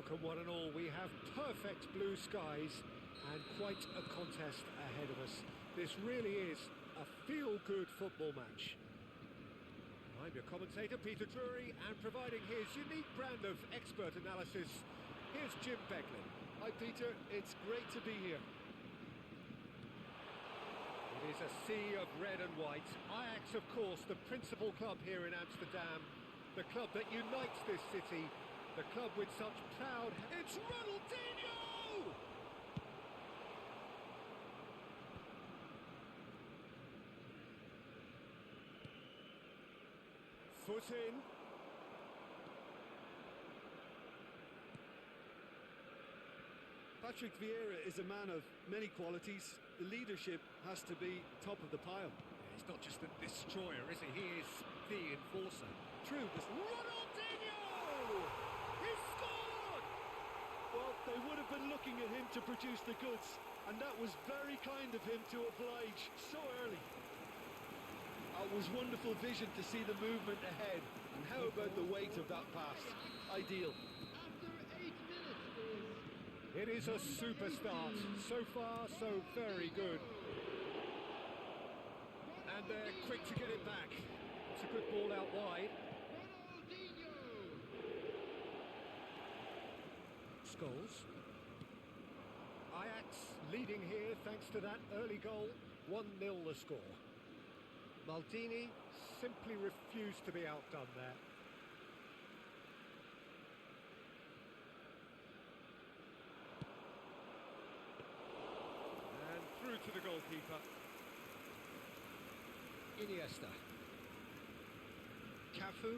Welcome one and all. We have perfect blue skies and quite a contest ahead of us. This really is a feel-good football match. I'm your commentator, Peter Drury, and providing his unique brand of expert analysis, here's Jim Beglin. Hi Peter, it's great to be here. It is a sea of red and white. Ajax, of course, the principal club here in Amsterdam, the club that unites this city, the club with such proud... It's Ronaldinho! Foot in. Patrick Vieira is a man of many qualities. The leadership has to be top of the pile. He's not just the destroyer, is he? He is the enforcer. True, but Ronaldinho! He scored! well, they would have been looking at him to produce the goods, and that was very kind of him to oblige so early. It was wonderful vision to see the movement ahead, and how about the weight of that pass? Ideal. After 8 minutes is... It is a super start. So far, so very good. And they're quick to get it back. It's a good ball out wide. Ronaldinho! Scholes. Ajax leading here thanks to that early goal. 1-0 the score. Maldini simply refused to be outdone there. And through to the goalkeeper. Iniesta. Cafu.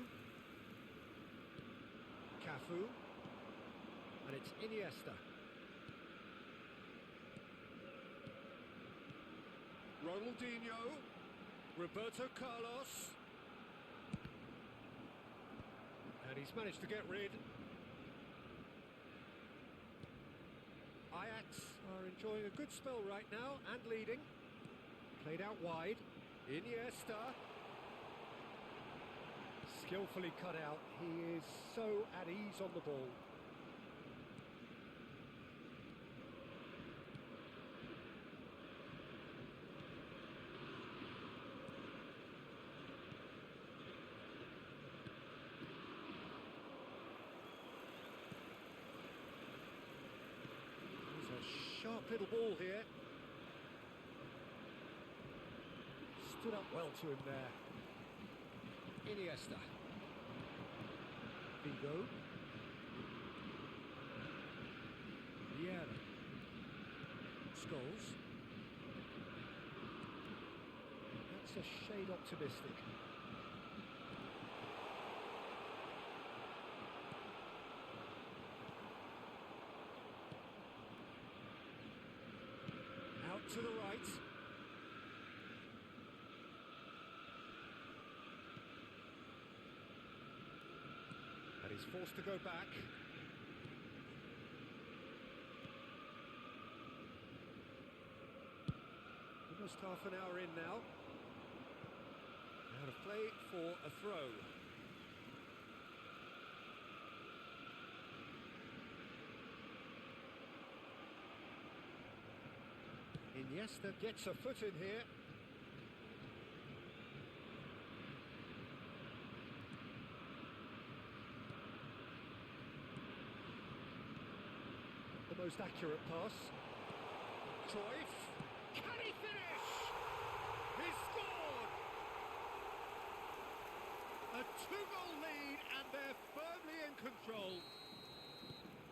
And it's Iniesta. Ronaldinho. Roberto Carlos. And he's managed to get rid. Ajax are enjoying a good spell right now and leading. Played out wide. Iniesta. Skillfully cut out. He is so at ease on the ball. A sharp little ball here. Stood up well to him there. Iniesta. Vigo. Vieira. Scholes. That's a shade optimistic. Out to the right. And he's forced to go back. Almost half an hour in now. Out of play for a throw. Iniesta gets a foot in here. The most accurate pass. Cruyff. Can he finish? He scored! A 2-goal lead and they're firmly in control.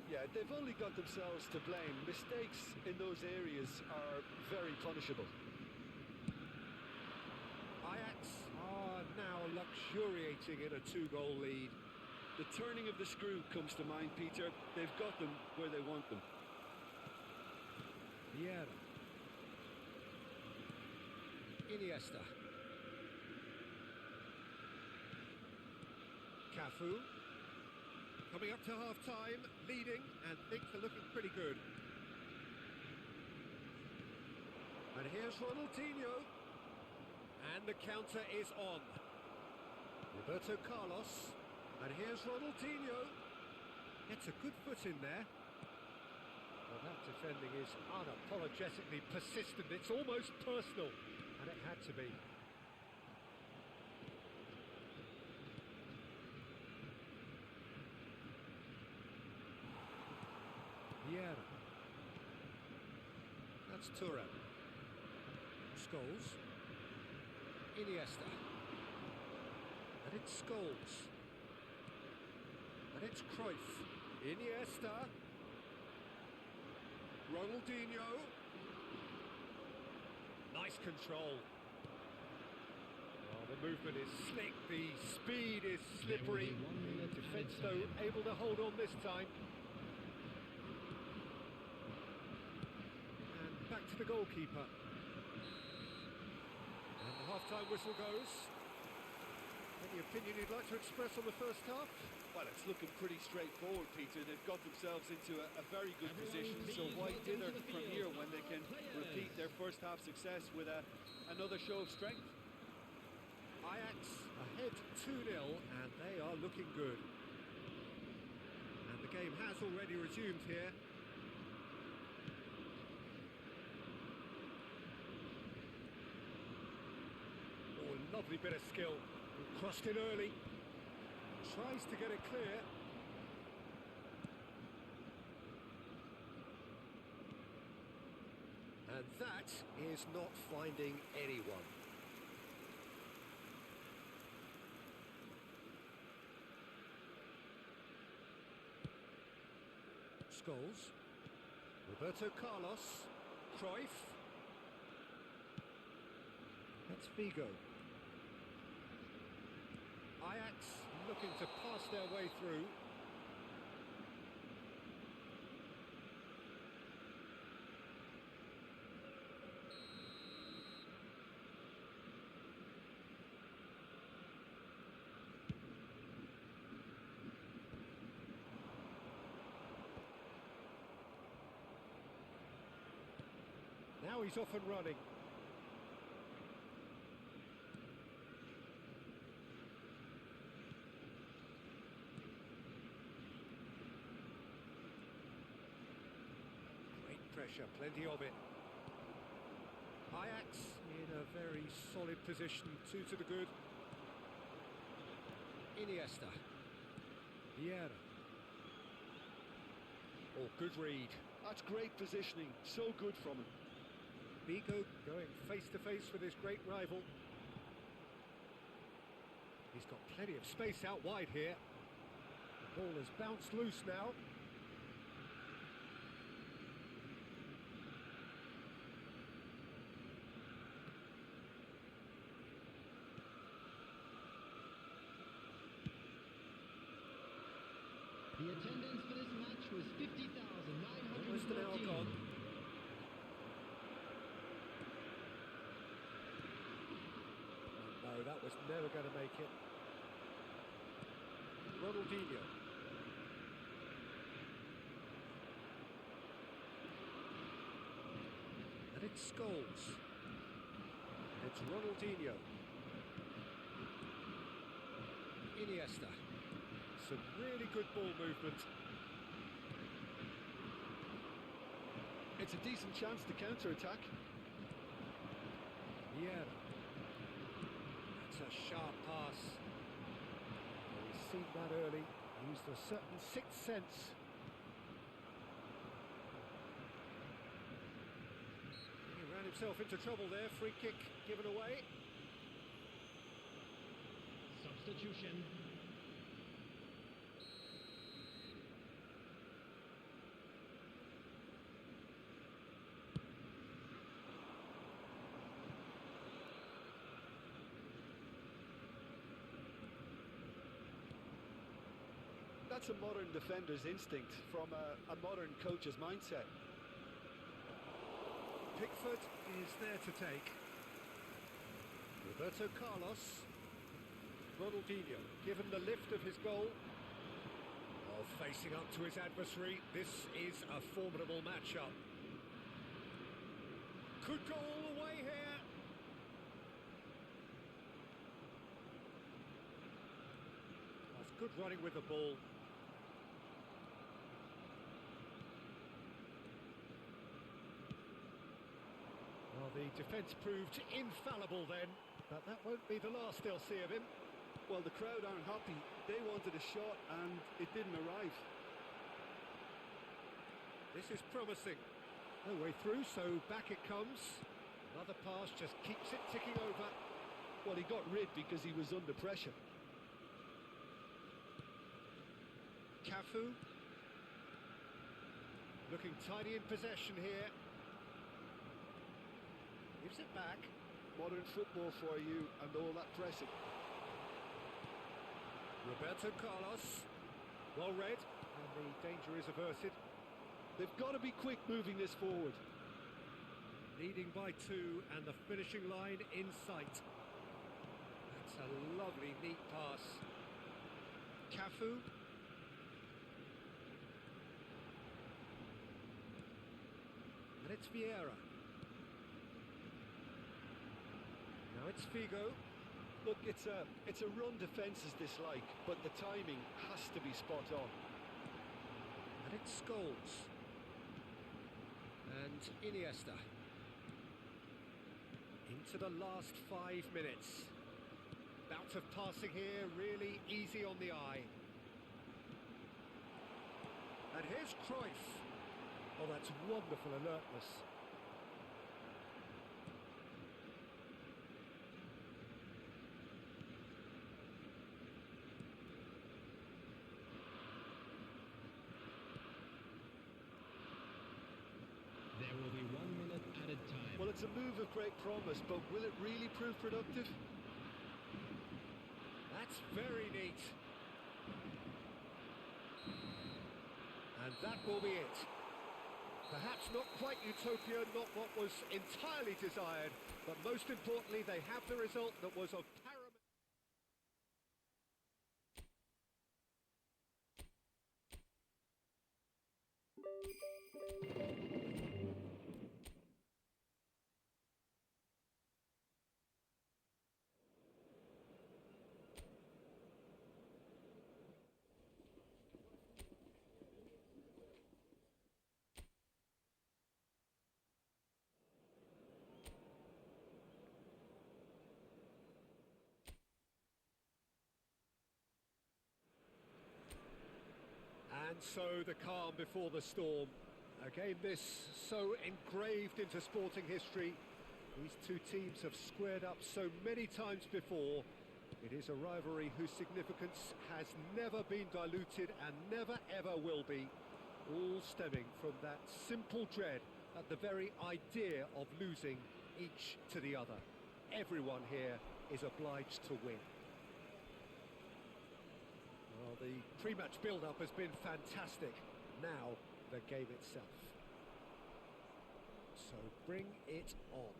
Yeah, they've only got themselves to blame. Mistakes in those areas are very punishable. Ajax are now luxuriating in a 2-goal lead. The turning of the screw comes to mind, Peter. They've got them where they want them. Vieira. Iniesta. Cafu. Coming up to half-time, leading, and things are looking pretty good. And here's Ronaldinho. And the counter is on. Roberto Carlos. And here's Ronaldinho. Gets a good foot in there. Well, that defending is unapologetically persistent. It's almost personal, and it had to be. Vieira. That's Turan. Scholes. Iniesta. And it's Scholes. And it's Cruyff. Iniesta. Ronaldinho. Nice control. Well, the movement is slick, the speed is slippery. The defence, though, able to hold on this time. And back to the goalkeeper. And the half-time whistle goes. Any opinion you'd like to express on the first half? Well, it's looking pretty straightforward, Peter. They've got themselves into a very good position, so why dither from here when they can repeat their first half success with another show of strength? Ajax ahead 2-0, and they are looking good. And the game has already resumed here. Oh, lovely bit of skill. Crossed it early. Tries to get it clear. And that is not finding anyone. Scholes. Roberto Carlos. Cruyff. That's Vigo. Ajax looking to pass their way through. Now he's off and running. Pressure, plenty of it. Ajax in a very solid position, 2 to the good. Iniesta. Vieira. Oh, good read. That's great positioning, so good from him. Vigo going face to face with his great rival. He's got plenty of space out wide here. The ball has bounced loose now. The attendance for this match was 50,914. Almost an hour gone. No, that was never going to make it. Ronaldinho. And it's Scholes. It's Ronaldinho. Iniesta. Some really good ball movement. It's a decent chance to counter-attack. Vieira. That's a sharp pass. Well, he's seen that early. Used a certain sixth sense. He ran himself into trouble there. Free kick given away. Substitution. That's a modern defender's instinct from a modern coach's mindset. Pickford is there to take. Roberto Carlos. Ronaldinho, given the lift of his goal. Oh, facing up to his adversary. This is a formidable matchup. Could go all the way here. That's good running with the ball. The defence proved infallible then, but that won't be the last they'll see of him. Well, the crowd aren't happy. They wanted a shot and it didn't arrive. This is promising. No way through, so back it comes. Another pass just keeps it ticking over. Well, he got rid because he was under pressure. Cafu. Looking tidy in possession here. Gives it back. Modern football for you and all that pressing. Roberto Carlos. Well read, and the danger is averted. They've got to be quick moving this forward. Leading by 2 and the finishing line in sight. That's a lovely, neat pass. Cafu. And it's Vieira. Now it's Figo. Look, it's a run defences dislike, but the timing has to be spot on. And it's Scholes. And Iniesta. Into the last 5 minutes. Bout of passing here, really easy on the eye. And here's Cruyff. Oh, that's wonderful alertness. There will be 1 minute added time. Well, it's a move of great promise, but will it really prove productive? That's very neat. And that will be it. Perhaps not quite utopia, not what was entirely desired, but most importantly, they have the result that was of paramount. And so the calm before the storm. A game this so engraved into sporting history. These two teams have squared up so many times before. It is a rivalry whose significance has never been diluted and never ever will be. All stemming from that simple dread at the very idea of losing each to the other. Everyone here is obliged to win. Well, the pre-match build-up has been fantastic. Now, the game itself. So bring it on.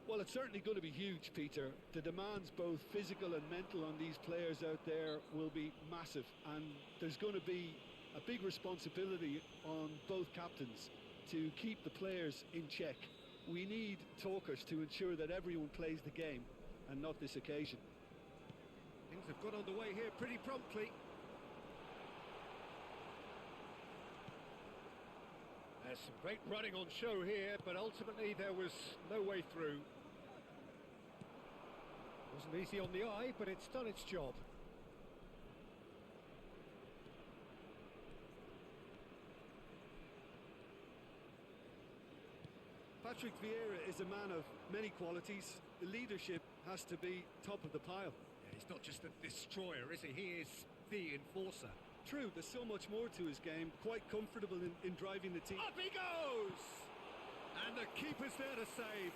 Well, it's certainly going to be huge, Peter. The demands, both physical and mental, on these players out there will be massive. And there's going to be a big responsibility on both captains to keep the players in check. We need talkers to ensure that everyone plays the game and not this occasion. Things have got underway here pretty promptly. There's some great running on show here, but ultimately there was no way through. Wasn't easy on the eye, but it's done its job. Patrick Vieira is a man of many qualities. The leadership has to be top of the pile. Yeah, he's not just a destroyer, is he? He is the enforcer. True, there's so much more to his game. Quite comfortable in driving the team. Up he goes! And the keeper's there to save.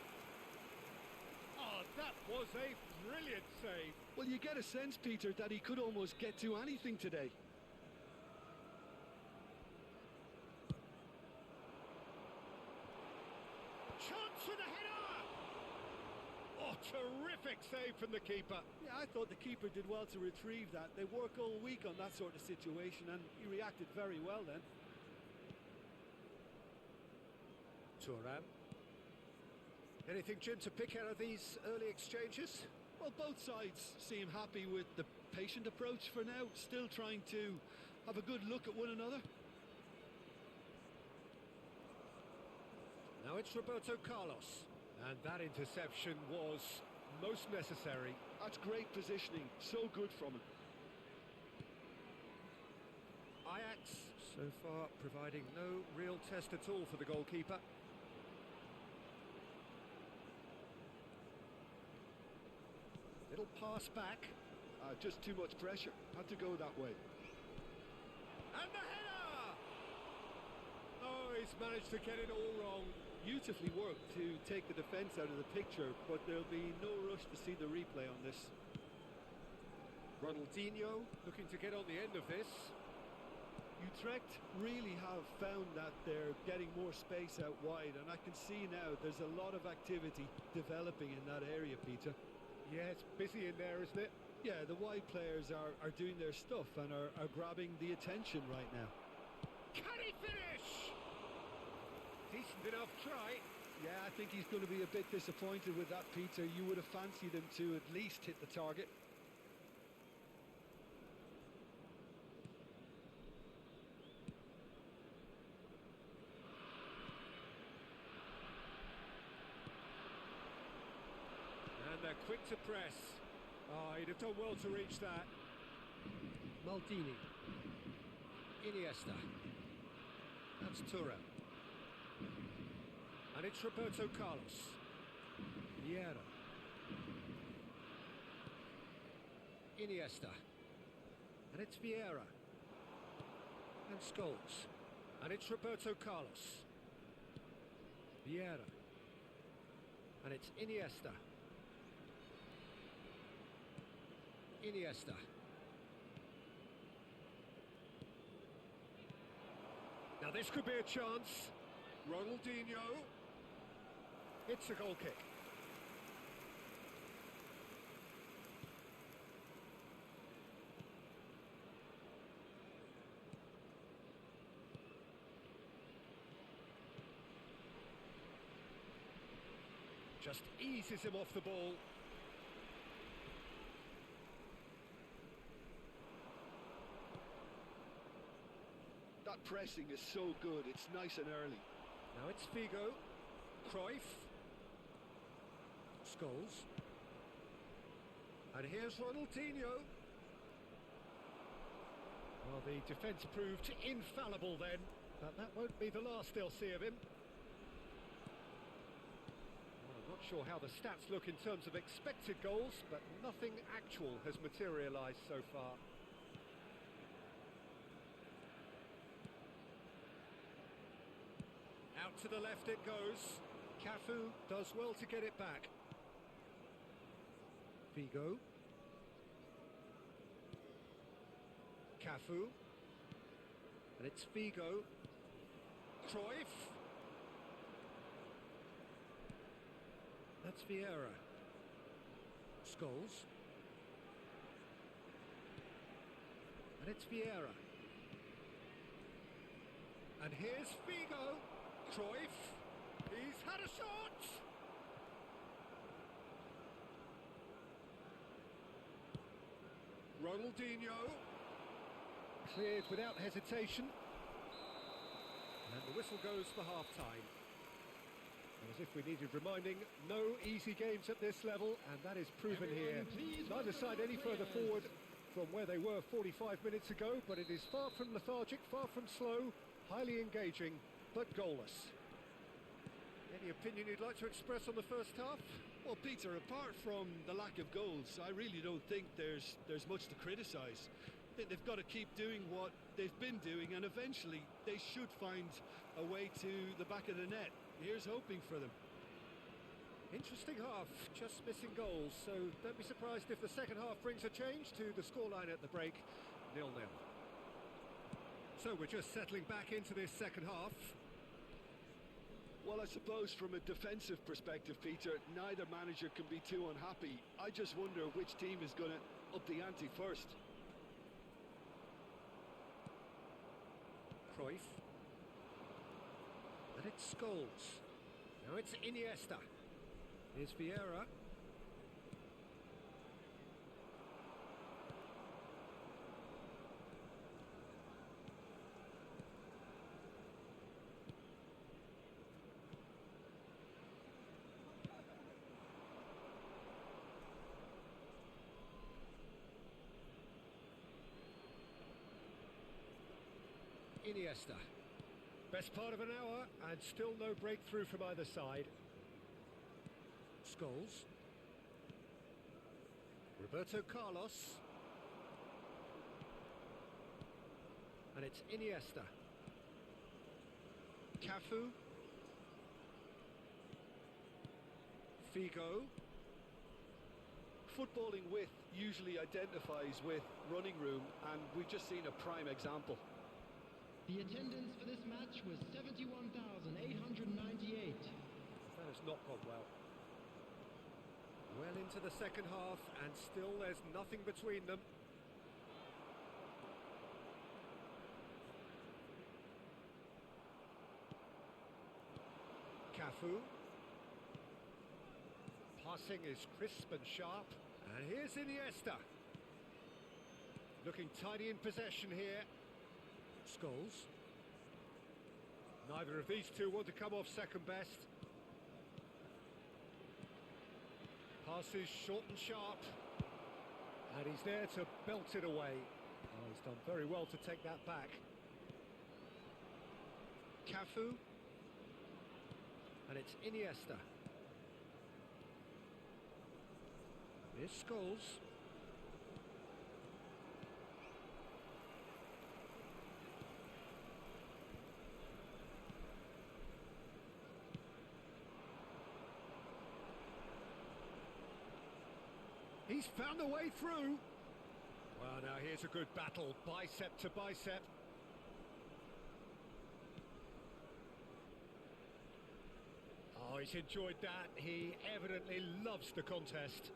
Oh, that was a brilliant save. Well, you get a sense, Peter, that he could almost get to anything today. Chance for the header! Oh, terrific save from the keeper. Yeah, I thought the keeper did well to retrieve that. They work all week on that sort of situation, and he reacted very well then. Thuram. Anything, Jim, to pick out of these early exchanges? Well, both sides seem happy with the patient approach for now, still trying to have a good look at one another. Now it's Roberto Carlos. And that interception was most necessary. That's great positioning, so good from him. Ajax, so far, providing no real test at all for the goalkeeper. Little pass back. Just too much pressure. Had to go that way. And the header! Oh, he's managed to get it all wrong. Beautifully worked to take the defence out of the picture, but there'll be no rush to see the replay on this. Ronaldinho looking to get on the end of this. Utrecht really have found that they're getting more space out wide, and I can see now there's a lot of activity developing in that area, Peter. Yeah, it's busy in there, isn't it? Yeah, the wide players are doing their stuff and are grabbing the attention right now. Can he finish? Decent enough try. Yeah, I think he's going to be a bit disappointed with that, Peter. You would have fancied him to at least hit the target. And they're quick to press. Oh, he'd have done well to reach that. Maldini. Iniesta. That's Touré. And it's Roberto Carlos. Vieira. Iniesta. And it's Vieira. And Scholes. And it's Roberto Carlos. Vieira. And it's Iniesta. Iniesta. Now this could be a chance. Ronaldinho. It's a goal kick. Just eases him off the ball. That pressing is so good, it's nice and early. Now it's Figo, Cruyff, Scholes, and here's Ronaldinho. Well, the defence proved infallible then, but that won't be the last they'll see of him. Well, I'm not sure how the stats look in terms of expected goals, but nothing actual has materialised so far. Out to the left it goes. Cafu does well to get it back. Figo. Cafu. And it's Figo. Cruyff. That's Vieira. Scholes. And it's Vieira. And here's Figo. Cruyff, he's had a shot! Ronaldinho, cleared without hesitation. And the whistle goes for half-time. As if we needed reminding, no easy games at this level, and that is proven here. Neither side any further forward from where they were 45 minutes ago, but it is far from lethargic, far from slow, highly engaging, but goalless. Any opinion you'd like to express on the first half? Well, Peter, apart from the lack of goals, I really don't think there's much to criticise. I think they've got to keep doing what they've been doing, and eventually they should find a way to the back of the net. Here's hoping for them. Interesting half, just missing goals, so don't be surprised if the second half brings a change to the scoreline at the break, 0-0. So we're just settling back into this second half. Well, I suppose from a defensive perspective, Peter, neither manager can be too unhappy. I just wonder which team is going to up the ante first. Cruyff. And it's Scholes. Now it's Iniesta. Here's Vieira. Iniesta. Best part of an hour and still no breakthrough from either side. Scholes. Roberto Carlos. And it's Iniesta. Cafu. Figo. Footballing width usually identifies with running room, and we've just seen a prime example. The attendance for this match was 71,898. That has not gone well. Well into the second half, and still there's nothing between them. Cafu. Passing is crisp and sharp. And here's Iniesta. Looking tidy in possession here. Scholes. Neither of these two want to come off second best. Passes short and sharp. And he's there to belt it away. Oh, he's done very well to take that back. Cafu. And it's Iniesta. Here's Scholes. He's found a way through. Well, now here's a good battle, bicep to bicep. Oh, he's enjoyed that. He evidently loves the contest.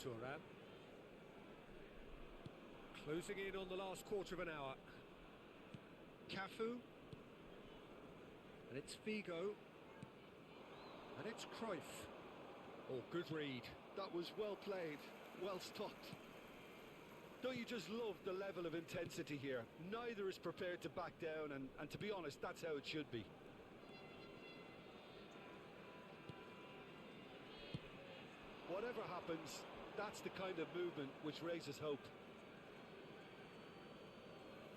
Turan. Closing in on the last quarter of an hour. Cafu. And it's Figo. And it's Cruyff. Oh, good read. That was well played, well stopped. Don't you just love the level of intensity here? Neither is prepared to back down, and to be honest, that's how it should be. Whatever happens, that's the kind of movement which raises hope.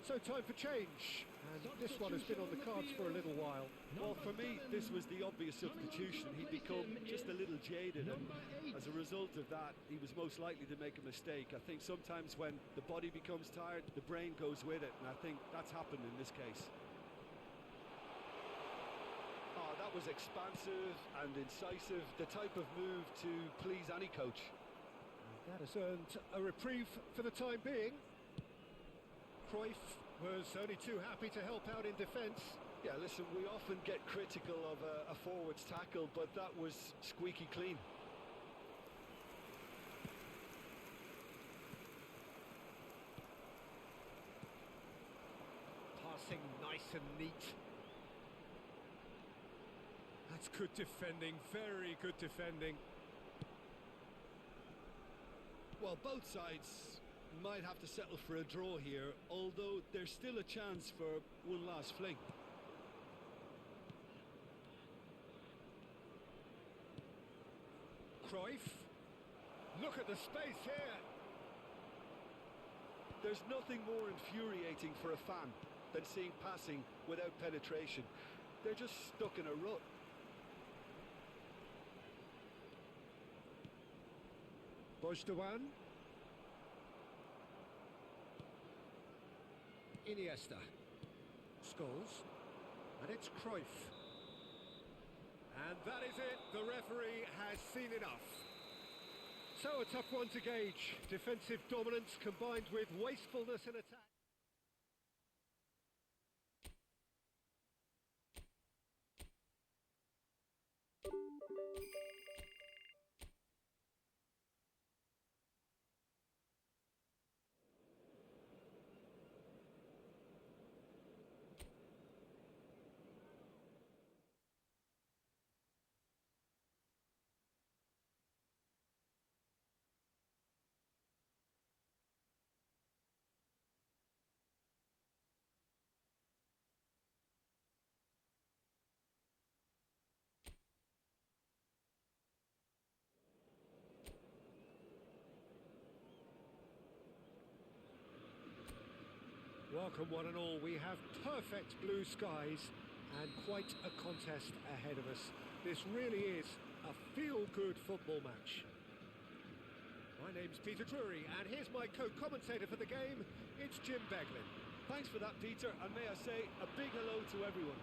So time for change, and this one has been on the cards for a little while. Well, for me, this was the obvious substitution. He'd become just a little jaded, and as a result of that, he was most likely to make a mistake. I think sometimes when the body becomes tired, the brain goes with it, and I think that's happened in this case. Oh, that was expansive and incisive, the type of move to please any coach. That has earned a reprieve for the time being. Cruyff was only too happy to help out in defence. Yeah, listen, we often get critical of a forward's tackle, but that was squeaky clean. Passing nice and neat. That's good defending, very good defending. Well, both sides might have to settle for a draw here, although there's still a chance for one last fling. Cruyff. Look at the space here. There's nothing more infuriating for a fan than seeing passing without penetration. They're just stuck in a rut. Bojdogan. Iniesta. Scholes. And it's Cruyff. And that is it. The referee has seen enough. So a tough one to gauge. Defensive dominance combined with wastefulness in attack. Welcome one and all. We have perfect blue skies and quite a contest ahead of us. This really is a feel-good football match. My name's Peter Drury, and here's my co-commentator for the game. It's Jim Beglin. Thanks for that, Peter, and may I say a big hello to everyone.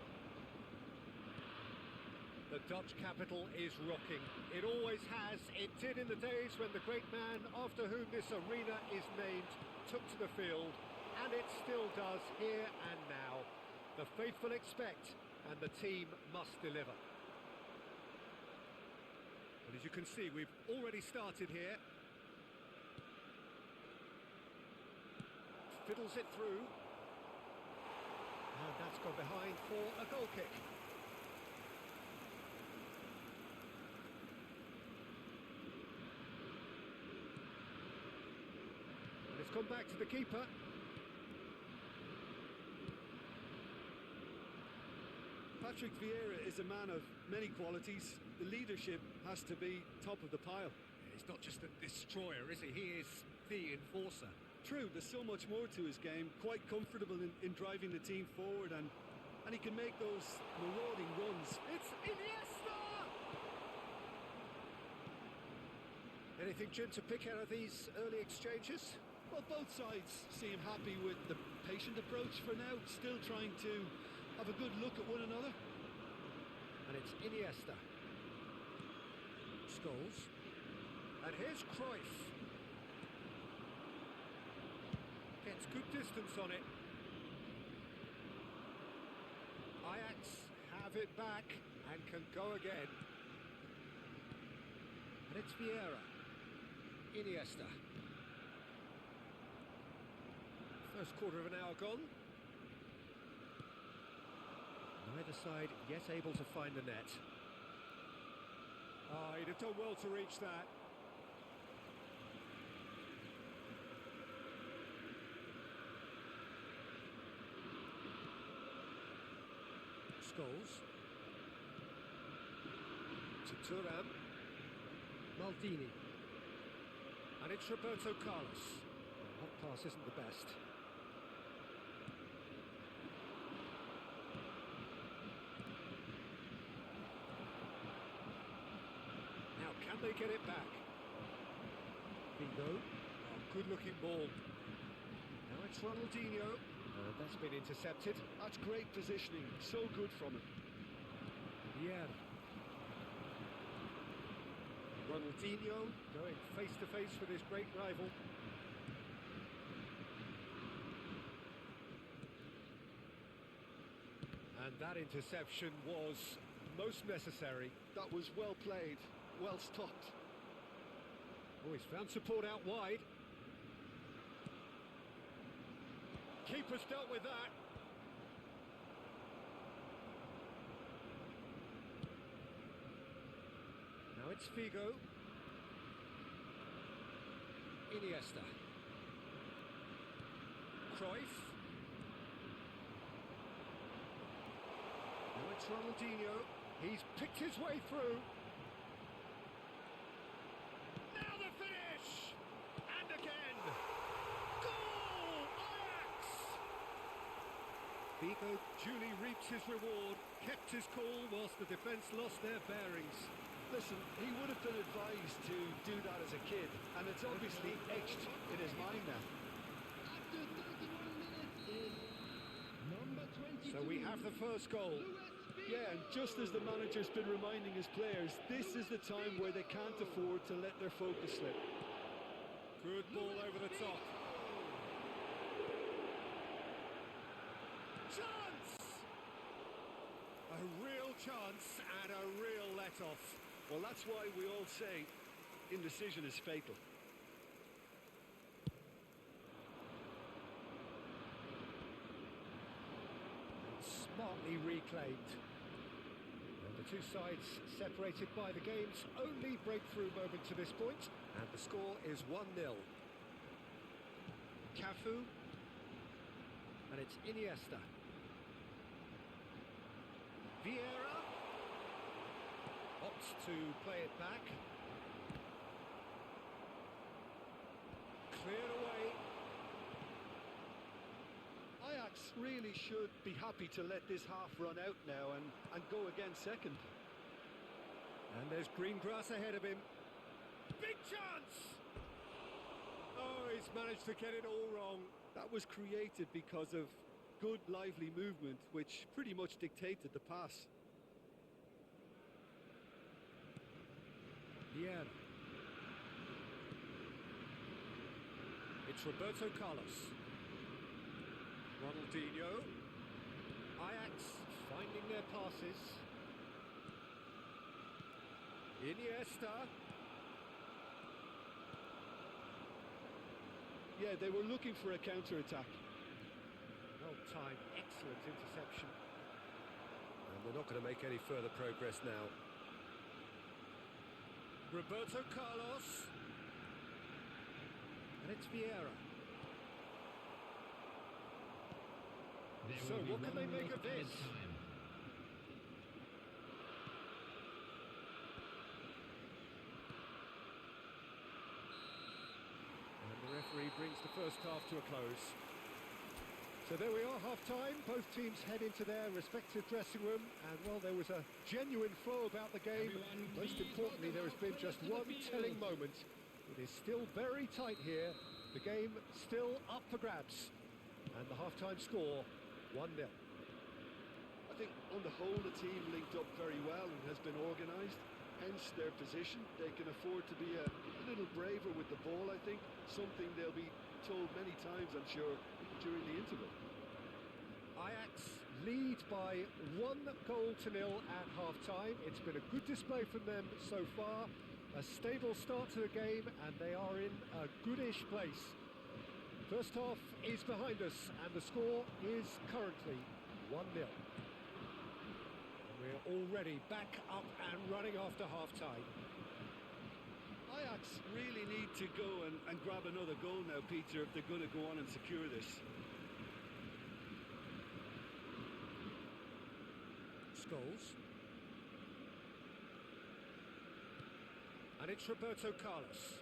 The Dutch capital is rocking. It always has. It did in the days when the great man after whom this arena is named took to the field, and it still does here and now. The faithful expect, and the team must deliver. And as you can see, we've already started here. Fiddles it through. And that's gone behind for a goal kick. And it's come back to the keeper. Patrick Vieira is a man of many qualities. The leadership has to be top of the pile. He's not just a destroyer, is he? He is the enforcer. True, there's so much more to his game. Quite comfortable in driving the team forward, and he can make those marauding runs. It's Iniesta! Anything, Jim, to pick out of these early exchanges? Well, both sides seem happy with the patient approach for now, still trying to have a good look at one another. And it's Iniesta. Scholes. And here's Cruyff. Gets good distance on it. Ajax have it back and can go again. And it's Vieira. Iniesta. First quarter of an hour gone. Neither side yet able to find the net. Oh, he'd have done well to reach that. Scholes. To Thuram. Maldini. And it's Roberto Carlos. That pass isn't the best. Now, can they get it back? Vigo. Oh, good-looking ball. Now it's Ronaldinho. That's been intercepted. That's great positioning, so good from him. Yeah. Ronaldinho going face-to-face with his great rival. And that interception was most necessary. That was well played, well stopped. Oh, he's found support out wide. Keeper's dealt with that. Now it's Figo. Iniesta. Cruyff. Now it's Ronaldinho. He's picked his way through. Now the finish! And again! Goal! Ajax! Figo duly reaps his reward, kept his cool whilst the defence lost their bearings. Listen, he would have been advised to do that as a kid, and it's obviously etched in his mind now. After 31 minutes is number 22. So we have the first goal. Yeah, and just as the manager's been reminding his players, this is the time where they can't afford to let their focus slip. Good ball over the top. Chance! A real chance and a real let-off. Well, that's why we all say indecision is fatal. Smartly reclaimed. And the two sides separated by the game's only breakthrough moment to this point, and the score is 1-0. Cafu, and it's Iniesta. Vieira opts to play it back. Cleared away. should be happy to let this half run out now and go again second. And there's green grass ahead of him. Big chance! Oh, he's managed to get it all wrong. That was created because of good, lively movement, which pretty much dictated the pass. Yeah. It's Roberto Carlos. Ronaldinho. Ajax finding their passes. Iniesta. Yeah, they were looking for a counter-attack. Well timed, excellent interception. And they're not going to make any further progress now. Roberto Carlos. And it's Vieira. So what can they make of this? And the referee brings the first half to a close. So there we are, half-time. Both teams head into their respective dressing room, and well, there was a genuine flow about the game. Most importantly, there has been just one telling moment. It is still very tight here. The game still up for grabs. And the half-time score, 1-0. I think on the whole the team linked up very well and has been organised, hence their position. They can afford to be a little braver with the ball, I think. Something they'll be told many times, I'm sure, during the interval. Ajax lead by 1-0 at half-time. It's been a good display from them so far. A stable start to the game, and they are in a goodish place. First half is behind us, and the score is currently 1-0. We're already back up and running after half-time. Ajax really need to go and grab another goal now, Peter, if they're going to go on and secure this. Scholes. And it's Roberto Carlos.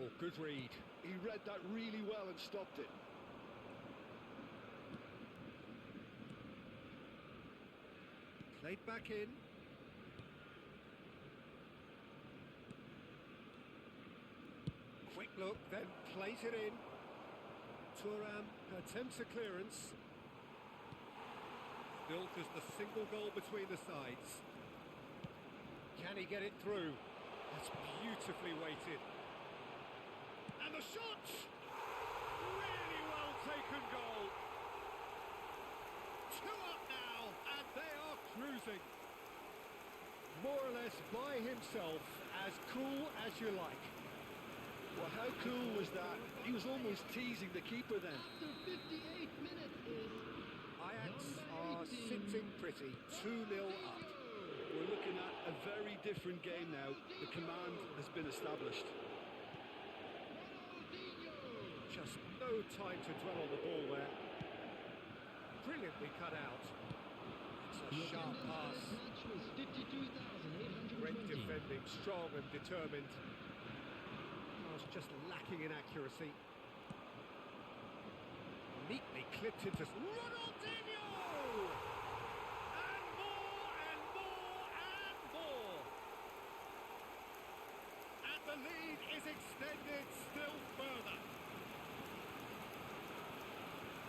Oh, good read. He read that really well and stopped it. Played back in. Quick look, then plays it in. Thuram attempts a clearance. Still just the single goal between the sides. Can he get it through? That's beautifully weighted. And the shot! Really well taken goal. 2 up now, and they are cruising. More or less by himself, as cool as you like. Well, how cool was that? He was almost teasing the keeper then. After 58 minutes is Ajax number are 18. sitting pretty, 2-0 up. We're looking at a very different game now. The command has been established. Just no time to dwell on the ball there. Brilliantly cut out. It's a sharp pass. Match was 52,820. Great defending, strong and determined. Was just lacking in accuracy. Neatly clipped into Ronaldinho! And more and more and more. And the lead is extended still further.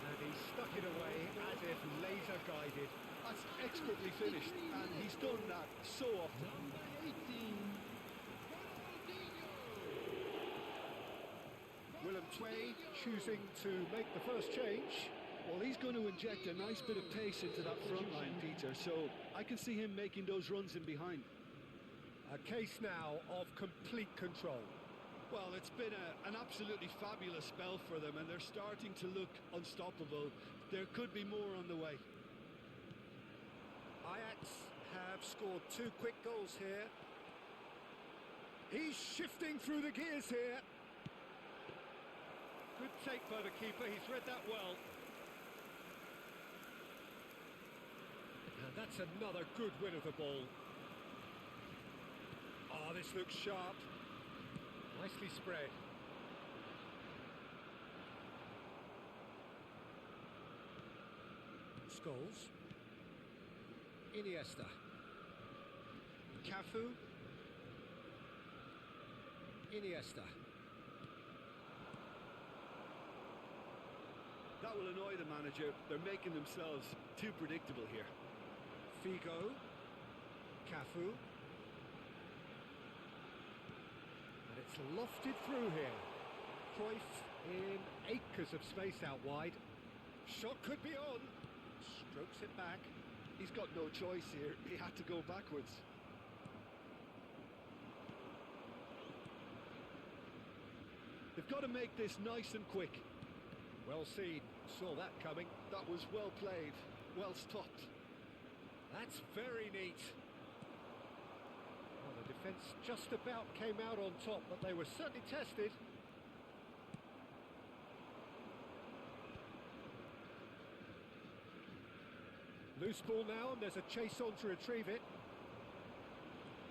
And he stuck it away as if laser guided. That's expertly finished, and he's done that so often. Number 18. Willem Tway choosing to make the first change. Well, he's going to inject a nice bit of pace into that front line, Peter, so I can see him making those runs in behind. A case now of complete control. Well, it's been an absolutely fabulous spell for them, and they're starting to look unstoppable. There could be more on the way. Ajax have scored 2 quick goals here. He's shifting through the gears here. Good take by the keeper, he's read that well. And that's another good win of the ball. Oh, this looks sharp. Nicely spread. Scholes. Iniesta. Cafu. Iniesta. That will annoy the manager. They're making themselves too predictable here. Figo. Cafu. And it's lofted through here. Cruyff in acres of space out wide. Shot could be on. Strokes it back. He's got no choice here. He had to go backwards. They've got to make this nice and quick. Well seen. Saw that coming. That was well played. Well stopped. That's very neat. Well, the defence just about came out on top, but they were certainly tested. Loose ball now, and there's a chase on to retrieve it.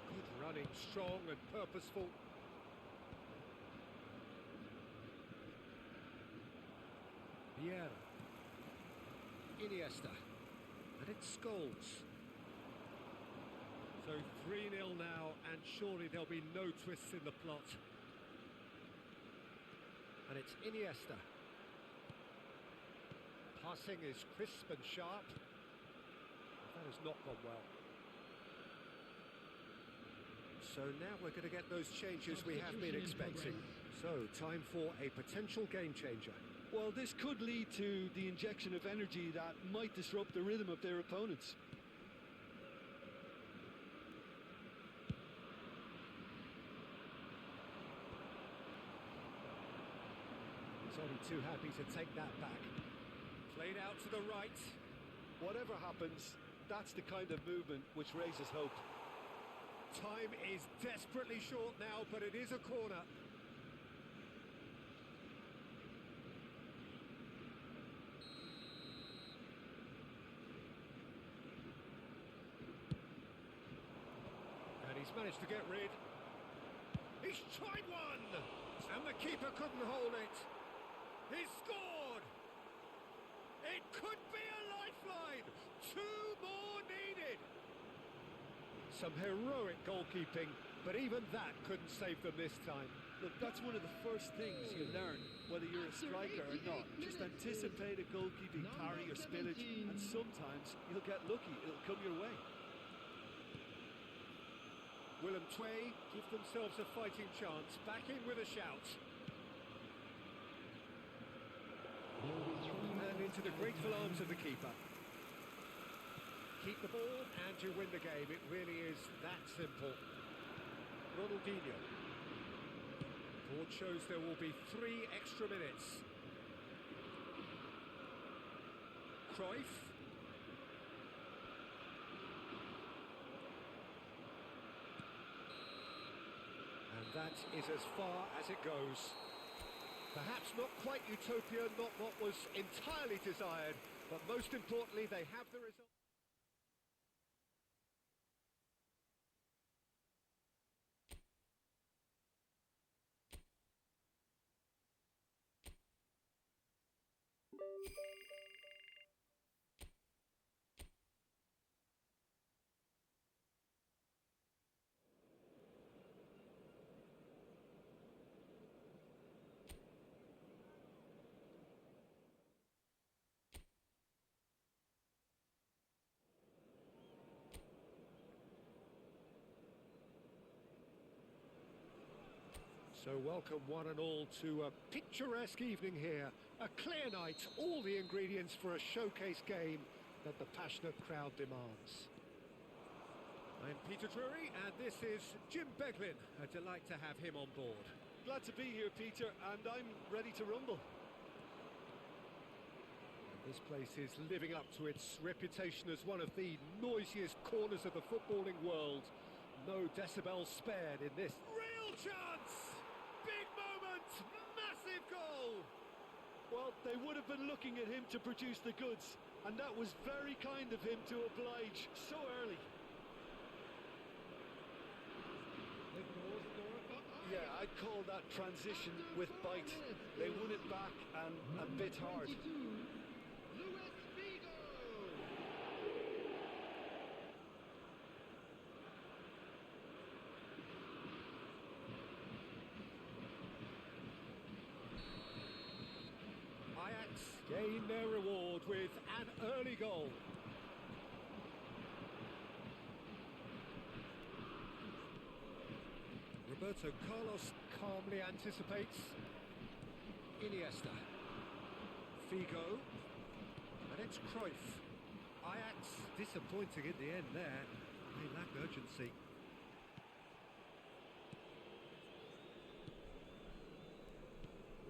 Good running, strong and purposeful. Vieira. Iniesta. And it's Scholes. So 3-0 now, and surely there'll be no twists in the plot. And it's Iniesta. Passing is crisp and sharp. That has not gone well. So now we're going to get those changes we have been expecting. So, time for a potential game changer. Well, this could lead to the injection of energy that might disrupt the rhythm of their opponents. He's only too happy to take that back. Played out to the right. Whatever happens, that's the kind of movement which raises hope. Time is desperately short now, but it is a corner. And he's managed to get rid. He's tried one! And the keeper couldn't hold it. He's scored! It could be a lifeline! 2 more needed! Some heroic goalkeeping, but even that couldn't save them this time. Look, that's one of the first things you learn, whether you're a striker or not. Just anticipate a goalkeeping parry or spillage, and sometimes you'll get lucky, it'll come your way. Willem Twey give themselves a fighting chance, back in with a shout. And into the grateful arms of the keeper. Keep the ball and you win the game. It really is that simple. Ronaldinho. Board shows there will be 3 extra minutes. Cruyff. And that is as far as it goes. Perhaps not quite utopia, not what was entirely desired, but most importantly, they have the result. So welcome one and all to a picturesque evening here. A clear night, all the ingredients for a showcase game that the passionate crowd demands. I'm Peter Drury and this is Jim Beglin. A delight to have him on board. Glad to be here, Peter, and I'm ready to rumble. This place is living up to its reputation as one of the noisiest corners of the footballing world. No decibels spared in this. Real chance! Big moment! Massive goal! Well, they would have been looking at him to produce the goods, and that was very kind of him to oblige so early. Yeah, I'd call that transition with bite. They won it back and a bit hard. gain their reward with an early goal. Roberto Carlos calmly anticipates. Iniesta. Figo. And it's Cruyff. Ajax disappointing in the end there. They lack urgency.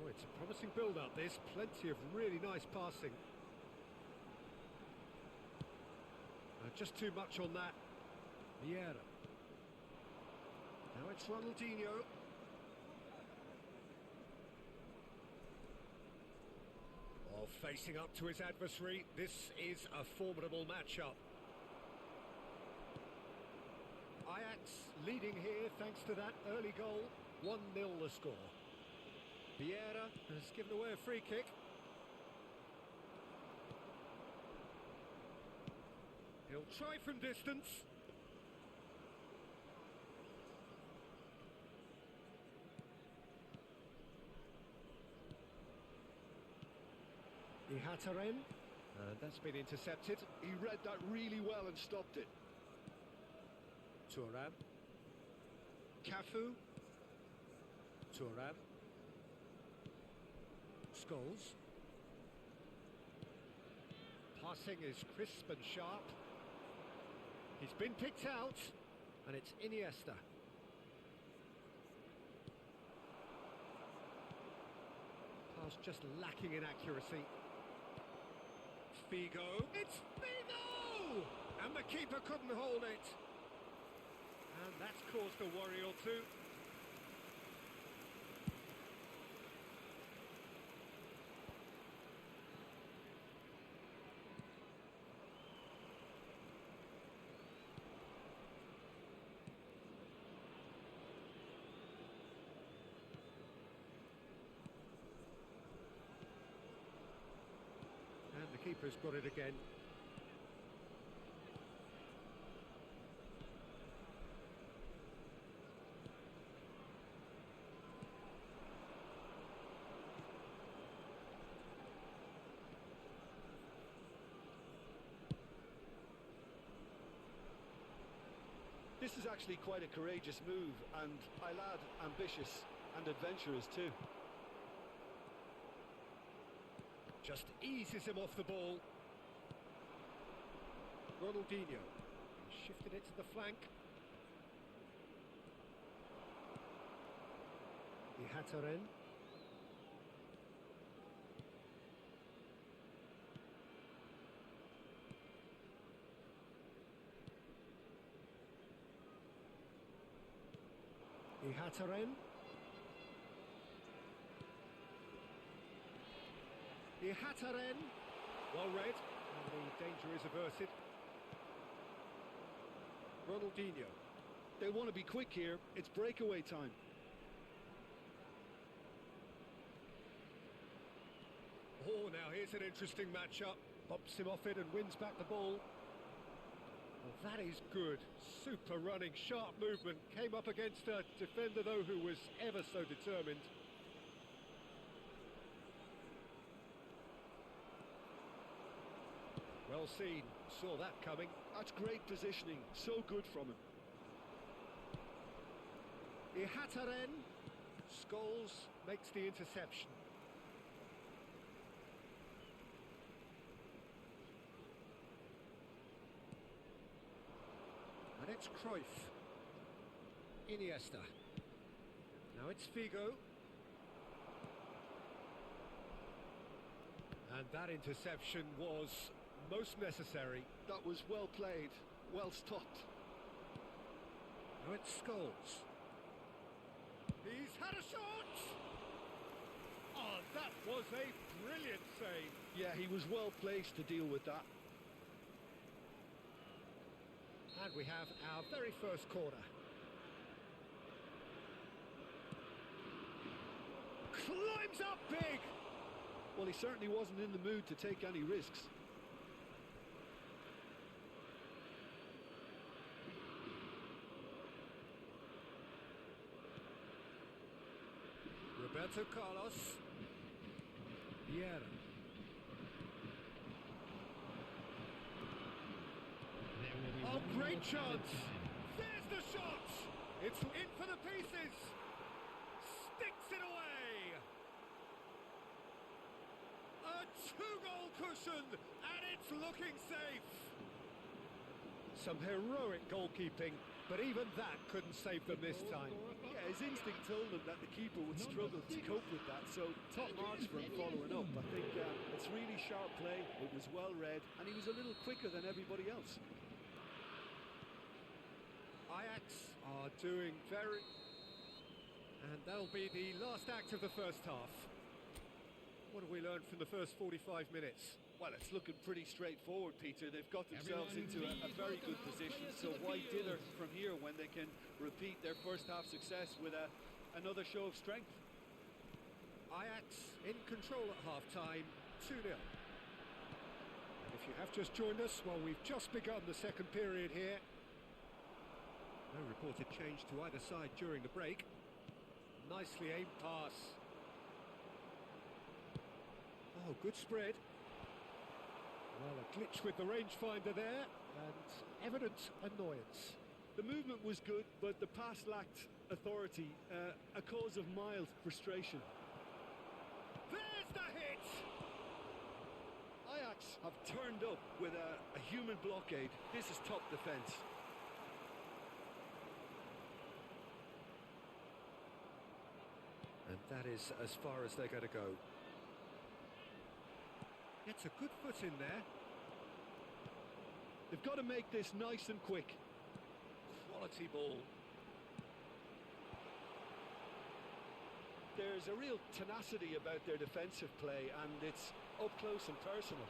Oh, it's a promising build-up this. Plenty of really nice passing. Just too much on that. Vieira. Now it's Ronaldinho. Oh, facing up to his adversary. This is a formidable matchup. Ajax leading here thanks to that early goal. 1-0 the score. Vieira has given away a free kick. He'll try from distance. Ihataren, and that's been intercepted. He read that really well and stopped it. Thuram. Cafu. Thuram. Scholes. Passing is crisp and sharp. He's been picked out, and it's Iniesta. Pass just lacking in accuracy. Figo. It's Figo! And the keeper couldn't hold it. And that's caused a worry or two. And the keeper's got it again. This is actually quite a courageous move, and I'll add ambitious and adventurous too. Just eases him off the ball. Ronaldinho. Shifted it to the flank. Ihataren. Ihataren. Ihataren. Well read. And the danger is averted. Ronaldinho. They want to be quick here. It's breakaway time. Oh, now here's an interesting matchup. Bumps him off it and wins back the ball. Well, that is good. Super running, sharp movement. Came up against a defender, though, who was ever so determined. Well seen. Saw that coming. That's great positioning. So good from him. Ihataren. Scholes makes the interception. And it's Cruyff. Iniesta. Now it's Figo. And that interception was most necessary. That was well played, well stopped. Now it's Scholes. He's had a shot! Oh, that was a brilliant save. Yeah, he was well placed to deal with that. And we have our very first corner. Climbs up big! Well, he certainly wasn't in the mood to take any risks. Roberto Carlos. Vieira. Great chance. There's the shot. It's in for the pieces. Sticks it away. A two-goal cushion, and it's looking safe. Some heroic goalkeeping, but even that couldn't save them this time. Yeah, his instinct told him that the keeper would struggle to cope with that, so top marks for him following up. I think it's really sharp play, it was well read, and he was a little quicker than everybody else. Ajax are doing very... And that'll be the last act of the first half. What have we learned from the first 45 minutes? Well, it's looking pretty straightforward, Peter. They've got themselves into a very good position, so why dither from here when they can repeat their first half success with another show of strength? Ajax in control at half-time, 2-0. And if you have just joined us, well, we've just begun the second period here. No reported change to either side during the break. Nicely aimed pass. Oh, good spread. Well, a glitch with the rangefinder there, and evident annoyance. The movement was good, but the pass lacked authority, a cause of mild frustration. There's the hit! Ajax have turned up with a human blockade. This is top defence. And that is as far as they're going to go. Gets a good foot in there. They've got to make this nice and quick. Quality ball. There's a real tenacity about their defensive play, and it's up close and personal.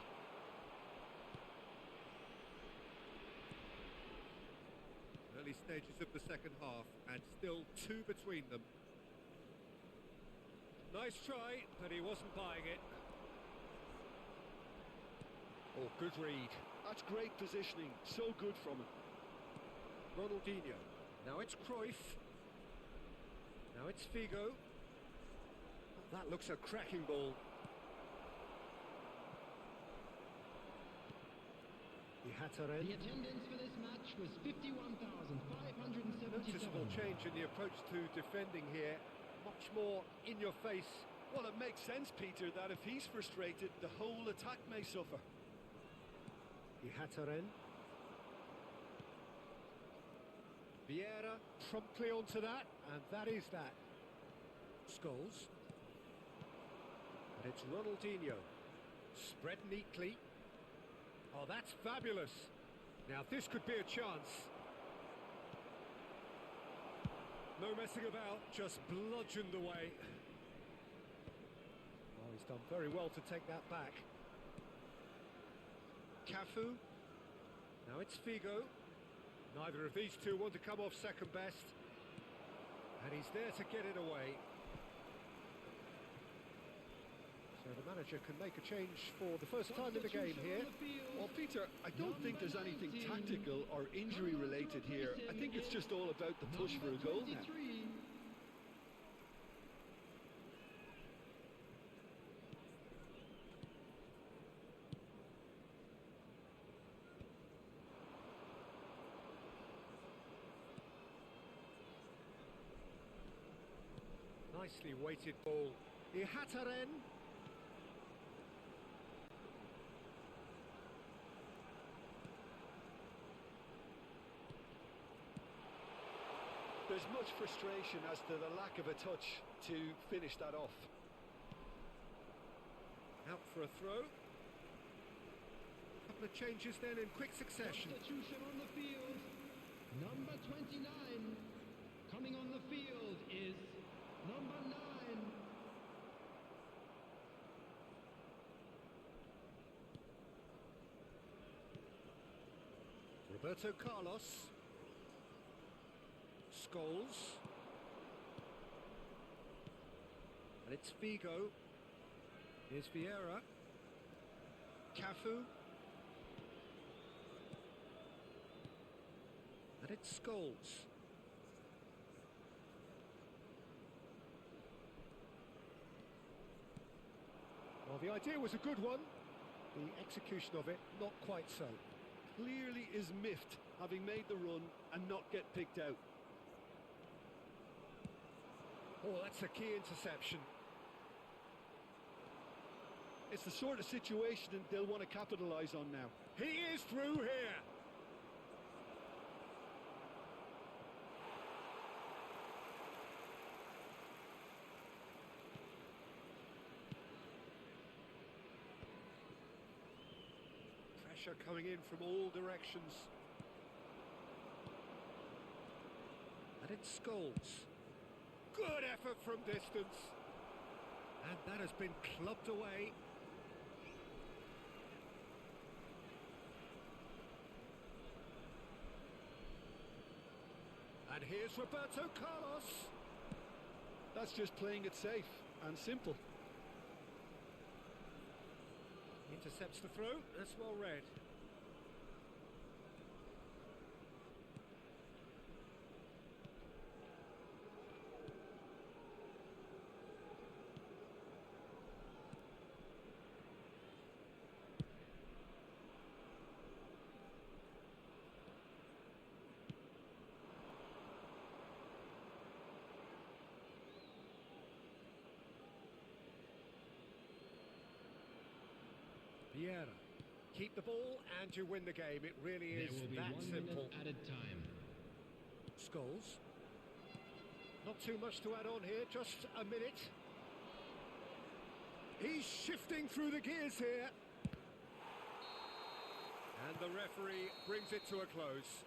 Early stages of the second half, and still two between them. Nice try, but he wasn't buying it. Oh, good read. That's great positioning, so good from him. Ronaldinho. Now it's Cruyff. Now it's Figo. That looks a cracking ball. The attendance for this match was 51,577. Noticeable change in the approach to defending here. Much more in your face. Well, it makes sense, Peter, that if he's frustrated, the whole attack may suffer. Ihataren. Vieira promptly onto that, and that is that. Scholes. And it's Ronaldinho. Spread neatly. Oh, that's fabulous. Now this could be a chance. No messing about, just bludgeoned away. Oh, he's done very well to take that back. Cafu. Now it's Figo. Neither of these two want to come off second best. And he's there to get it away. So the manager can make a change for the first time in the game here. Well, Peter, I don't think there's anything tactical or injury related here. I think it's just all about the push for a goal now. Nicely weighted ball. Ihataren. There's much frustration as to the lack of a touch to finish that off. Out for a throw. Couple of changes then in quick succession. Substitution on the field. Number 29. Coming on the field is number 9. Roberto Carlos. Scholes. And it's Figo. Here's Vieira. Cafu. And it's Scholes. Well, the idea was a good one. The execution of it, not quite so. clearly is miffed, having made the run and not get picked out. Oh, that's a key interception. It's the sort of situation that they'll want to capitalise on now. He is through here. Pressure coming in from all directions. And it's Scholes. Good effort from distance. And that has been clubbed away. And here's Roberto Carlos. That's just playing it safe and simple. Intercepts the throw. That's well read. Vieira. Keep the ball and you win the game. It really There is will be that 1 simple. minute added time. Scholes. Not too much to add on here, just a minute. He's shifting through the gears here. And the referee brings it to a close.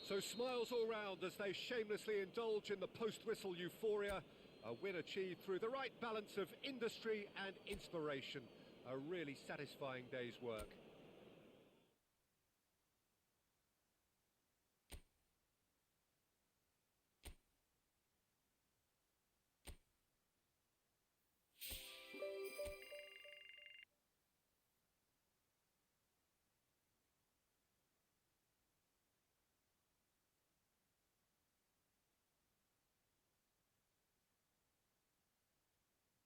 So smiles all round as they shamelessly indulge in the post-whistle euphoria. A win achieved through the right balance of industry and inspiration. A really satisfying day's work.